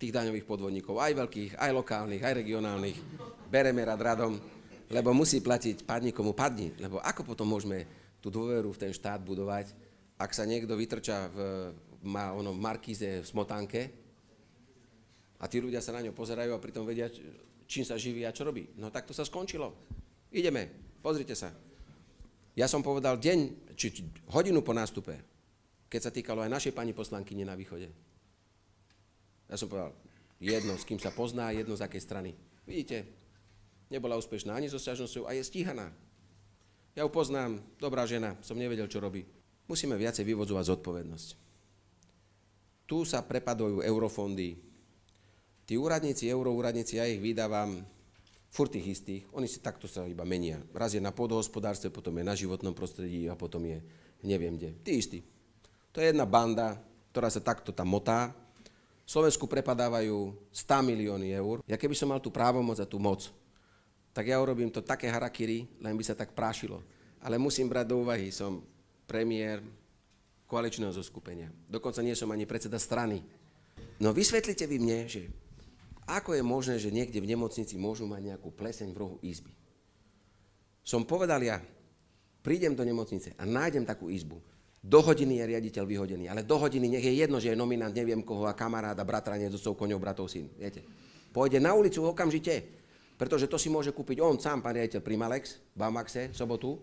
tých daňových podvodníkov, aj veľkých, aj lokálnych, aj regionálnych, bereme radom, lebo musí platiť padni komu padni. Lebo ako potom môžeme tú dôveru v ten štát budovať, ak sa niekto vytrča v markíze v smotánke a tí ľudia sa na ňo pozerajú a pritom vedia, čím sa živí a čo robí. No tak to sa skončilo. Ideme, pozrite sa. Ja som povedal deň, či hodinu po nástupe, keď sa týkalo aj našej pani poslankyne na východe. Ja som povedal, jedno, s kým sa pozná, jedno z akej strany. Vidíte, nebola úspešná ani so sťažnosťou a je stíhaná. Ja ju poznám, dobrá žena, som nevedel, čo robí. Musíme viacej vyvodzovať zodpovednosť. Tu sa prepadujú eurofondy. Tí úradníci, euroúradníci, ja ich vydávam furt tých istých, oni si takto sa iba menia. Raz je na pôdohospodárstve, potom je na životnom prostredí a potom je neviem kde. Tí istí. To je jedna banda, ktorá sa takto tam motá. Slovensku prepadávajú 100 milióny eur. Ja keby som mal tú právomoc a tú moc, tak ja urobím to také harakiri, len by sa tak prášilo. Ale musím brať do úvahy, som premiér koaličného zoskupenia. Dokonca nie som ani predseda strany. No vysvetlite vy mne, že ako je možné, že niekde v nemocnici môžu mať nejakú pleseň v rohu izby? Som povedal ja, prídem do nemocnice a nájdem takú izbu. Do hodiny je riaditeľ vyhodený, ale do hodiny nech je jedno, že je nominant neviem koho a kamaráda, bratranec, otcov, koňov, bratov, syn. Viete? Pôjde na ulicu okamžite, pretože to si môže kúpiť on sám, pán riaditeľ Primalex, v Bamaxe, v sobotu,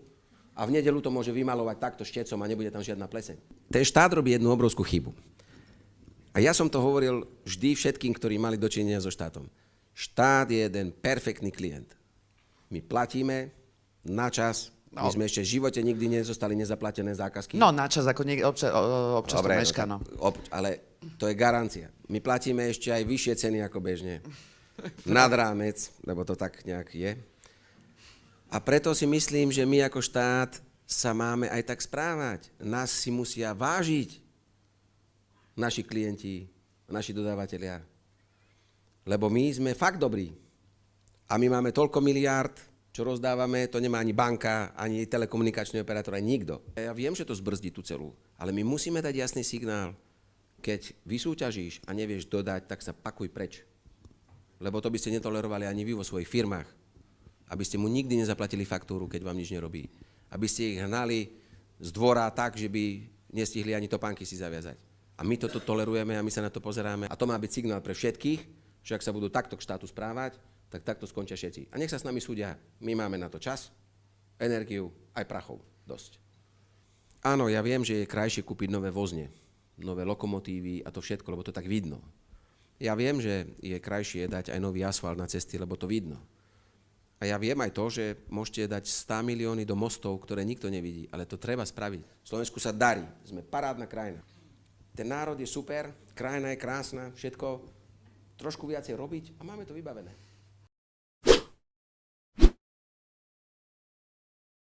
a v nedeľu to môže vymalovať takto štecom a nebude tam žiadna pleseň. Ten štát robí jednu obrovskú chybu. A ja som to hovoril vždy všetkým, ktorí mali dočinenia so štátom. Štát je jeden perfektný klient. My platíme na čas, my sme ešte v živote nikdy nezostali nezaplatené zákazky. No na čas, ako občas to meška, no. Ale to je garancia. My platíme ešte aj vyššie ceny ako bežne. Nad rámec, lebo to tak nejak je. A preto si myslím, že my ako štát sa máme aj tak správať. Nás si musia vážiť naši klienti, naši dodávateľia. Lebo my sme fakt dobrí. A my máme toľko miliárd, čo rozdávame, to nemá ani banka, ani telekomunikačný operátor, ani nikto. Ja viem, že to zbrzdí tú celú, ale my musíme dať jasný signál. Keď vysúťažíš a nevieš dodať, tak sa pakuj preč. Lebo to by ste netolerovali ani vy vo svojich firmách. Aby ste mu nikdy nezaplatili faktúru, keď vám nič nerobí. Aby ste ich hnali z dvora tak, že by nestihli ani topánky si zaviazať. A my toto tolerujeme a my sa na to pozeráme. A to má byť signál pre všetkých, že ak sa budú takto k štátu správať, tak takto skončia všetci. A nech sa s nami súdia. My máme na to čas, energiu, aj prachov. Dosť. Áno, ja viem, že je krajšie kúpiť nové vozne, nové lokomotívy a to všetko, lebo to tak vidno. Ja viem, že je krajšie dať aj nový asfalt na cesty, lebo to vidno. A ja viem aj to, že môžete dať 100 milióny do mostov, ktoré nikto nevidí, ale to treba spraviť. V Slovensku sa darí, sme parádna krajina. Ten národ je super, krajina je krásna, všetko, trošku viacej robiť a máme to vybavené.